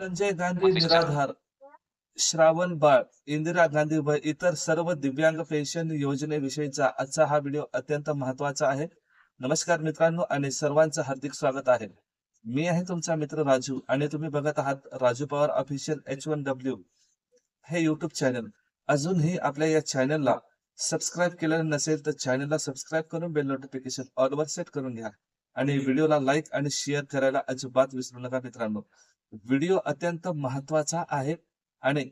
संजय गांधी निराधार, श्रावण बाळ, इंदिरा गांधी व इतर सर्व दिव्यांग पेन्शन योजनेविषयीचा आजचा हा व्हिडिओ अत्यंत महत्वाचा आहे. नमस्कार मित्रांनो आणि सर्वांचं हार्दिक स्वागत आहे. मी आहे तुमचा मित्र राजू आणि तुम्ही बघत आहात राजू पवार ऑफिशियल H1W हे युट्यूब चॅनल. अजूनही आपल्या या चॅनलला सबस्क्राईब केलेलं नसेल तर चॅनलला सबस्क्राईब करून बेल नोटिफिकेशन ऑलवर सेट करून घ्या आणि व्हिडिओला लाईक आणि शेअर करायला अजिबात विसरू नका मित्रांनो. व्हिडिओ अत्यंत महत्वाचा आहे आणि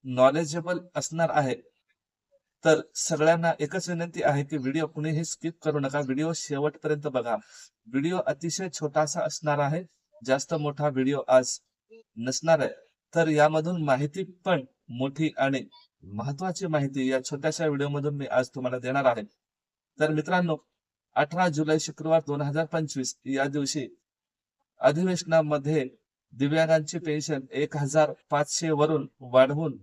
नॉलेजेबल असणार आहे. तर सगळ्यांना एकच विनंती आहे की व्हिडिओ कुणीही स्किप करू नका, व्हिडिओ शेवटपर्यंत बघा. व्हिडिओ अतिशय छोटासा असणार आहे, जास्त मोठा व्हिडिओ आज नसणार आहे. तर यामधून माहिती पण मोठी आणि महत्वाची माहिती या छोट्याशा व्हिडिओ मधून मी आज तुम्हाला देणार आहे. तर मित्रांनो, 18 जुलै शुक्रवार 2025 या दिवशी अधिवेशनामध्ये दिव्यांगांची पेन्शन 1500 वरून वाढवून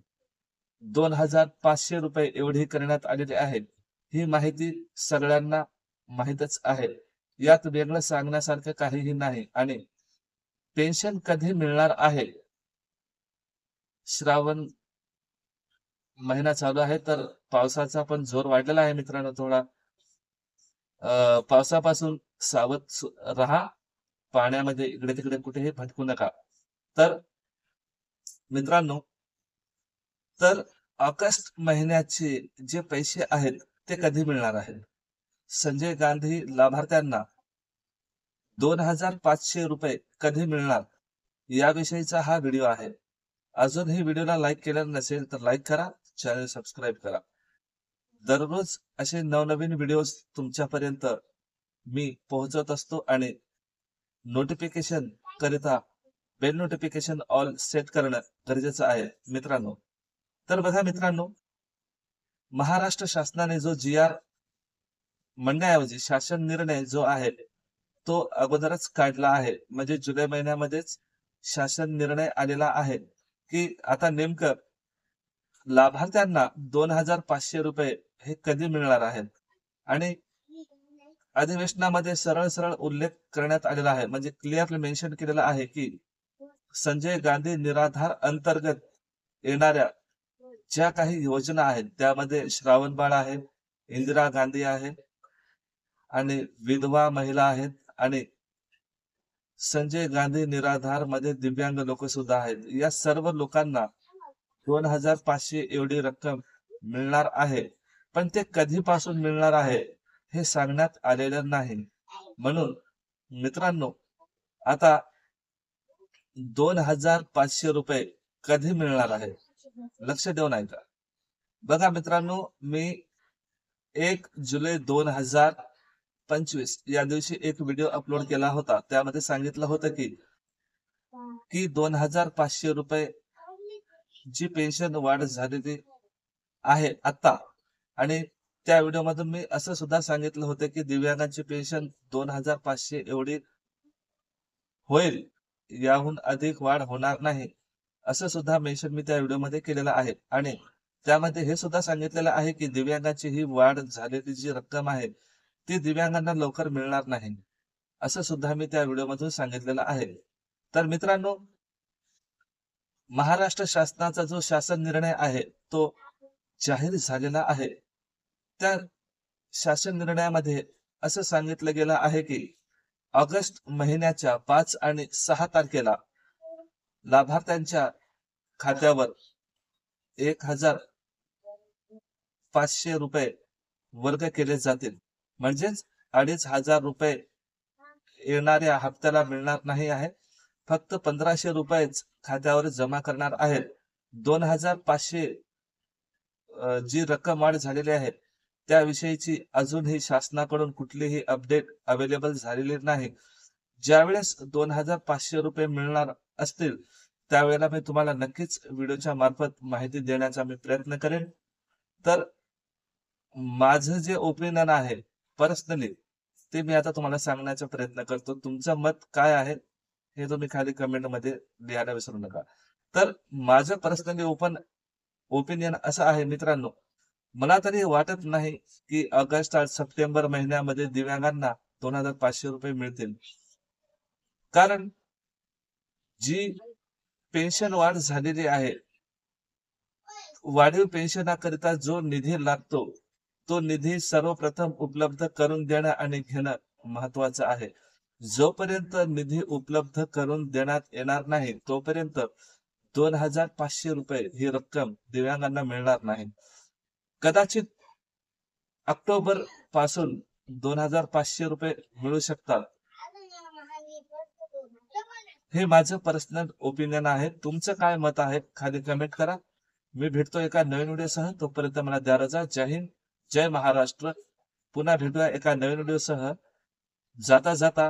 2500 रुपये एवढी करण्यात आलेली आहे. ही माहिती सगळ्यांना माहीतच आहे. यात वेगळं सांगण्यासारखं काहीही नाही. आणि पेन्शन कधी मिळणार आहे? श्रावण महिना चालू आहे तर पावसाचा पण जोर वाढलेला आहे मित्रांनो. थोडा पावसापासून सावध राहा. पाण्यामध्ये इकडे तिकडे कुठेही भटकू नका. तर मित्रांनो, तर ऑगस्ट महिन्याचे जे पैसे आहेत ते कधी मिळणार आहेत? संजय गांधी लाभार्थ्यांना 2500 रुपये कधी मिळणार याविषयीचा हा व्हिडिओ आहे. अजूनही व्हिडिओला लाईक केलेला नसेल तर लाईक करा, चॅनल सबस्क्राईब करा. दररोज असे नवनवीन व्हिडिओज तुमच्यापर्यंत मी पोहोचवत असतो आणि नोटिफिकेशन करिता बेल नोटिफिकेशन ऑल सेट करणं गरजेचं आहे मित्रांनो. तर बघा मित्रांनो, महाराष्ट्र शासनाने जो GR म्हणण्याऐवजी शासन निर्णय जो आहे तो अगोदरच काढला आहे. म्हणजे जुलै महिन्यामध्येच शासन निर्णय आलेला आहे की आता नेमकं लाभार्थ्यांना 2500 रुपये हे कधी मिळणार आहेत. आणि अधिवेशनामध्ये सरळ सरळ उल्लेख करण्यात आलेला आहे, म्हणजे क्लिअरली मेन्शन केलेला आहे की संजय गांधी निराधार अंतर्गत येणाऱ्या ज्या काही योजना आहेत त्यामध्ये श्रावण बाळ आहे, इंदिरा गांधी आहे आणि विधवा महिला आहेत आणि संजय गांधी निराधार मध्ये दिव्यांग लोक सुद्धा आहेत. या सर्व लोकांना 2500 एवढी रक्कम मिळणार आहे. पण ते कधीपासून मिळणार आहे हे सांगण्यात आलेलं नाही. म्हणून मित्रांनो, आता 2500 रुपये कधी मिळणार आहे लक्ष देऊन ऐका. बघा मित्रांनो, मी 1 जुलै 2025 या दिवशी एक व्हिडिओ अपलोड केला होता. त्यामध्ये सांगितलं होतं की 2500 रुपये जी पेन्शन वाढ झालेली आहे आता. आणि त्या व्हिडिओ मधून मी असं सुद्धा सांगितलं होतं की दिव्यांगांची पेन्शन 2500 एवढी होईल, याहून अधिक वाढ होणार नाही, असं सुद्धा मेन्शन मी त्या व्हिडिओ मध्ये केलेलं आहे. आणि त्यामध्ये हे सुद्धा सांगितलेलं आहे की दिव्यांगांची ही वाढ झालेली जी रक्कम आहे ती दिव्यांगांना लवकर मिळणार नाही, असं सुद्धा मी त्या व्हिडिओ मधून सांगितलेलं आहे. तर मित्रांनो, महाराष्ट्र शासनाचा जो शासन निर्णय आहे तो जाहीर झालेला आहे. त्या शासन निर्णयामध्ये असं सांगितलं गेलं आहे की ऑगस्ट महिन्याच्या 5 आणि 6 तारखेला लाभार्थ्यांच्या खात्यावर 1500 रुपये वर्ग केले जातील. म्हणजेच 2500 रुपये येणाऱ्या हप्त्याला मिळणार नाही आहे. फक्त 1500 रुपयेच खात्यावर जमा करणार आहेत. 2500 जी रक्कम वाढ झालेली आहे त्याविषयीची अजूनही शासनाकडून कुठलीही अपडेट अवेलेबल झालेली नाही. ज्यावेळेस 2500 रुपये मिळणार असतील त्यावेळेला मी तुम्हाला नक्कीच व्हिडिओच्या मार्फत माहिती देण्याचा मी प्रयत्न करेन. तर माझं जे ओपिनियन आहे पर्सनली ते मी आता तुम्हाला सांगण्याचा प्रयत्न करतो. तुमचं मत काय आहे हे तुम्ही खाली कमेंट मध्ये लिहायला विसरू नका. तर माझं पर्सनली ओपिनियन असं आहे मित्रांनो, मला तरी वाटत नाही की ऑगस्ट आणि सप्टेंबर महिन्यामध्ये दिव्यांगांना 2500 रुपये मिळतील. कारण जी पेन्शन वाढ झालेली आहे. वाढीव पेन्शनाकरिता जो निधी लागतो तो निधी सर्वप्रथम उपलब्ध करून देणं आणि घेणं महत्वाचं आहे. जोपर्यंत निधी उपलब्ध करून देण्यात येणार नाही तोपर्यंत 2500 रुपये ही रक्कम दिव्यांगांना मिळणार नाही. कदाचित ऑक्टोबर पासून 2500 रुपये मिळू शकतात. हे माझं पर्सनल ओपिनियन आहे. तुमचं काय मत आहे खाली कमेंट करा. मी भेटतो एका नवीन व्हिडिओसह. तोपर्यंत मला द्या रजा. जय हिंद, जय महाराष्ट्र. पुन्हा भेटूया एका नवीन व्हिडिओसह. जाता जाता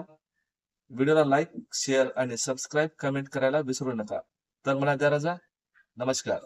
व्हिडिओला लाईक, शेअर आणि सबस्क्राईब, कमेंट करायला विसरू नका. तर मला द्या रजा. नमस्कार.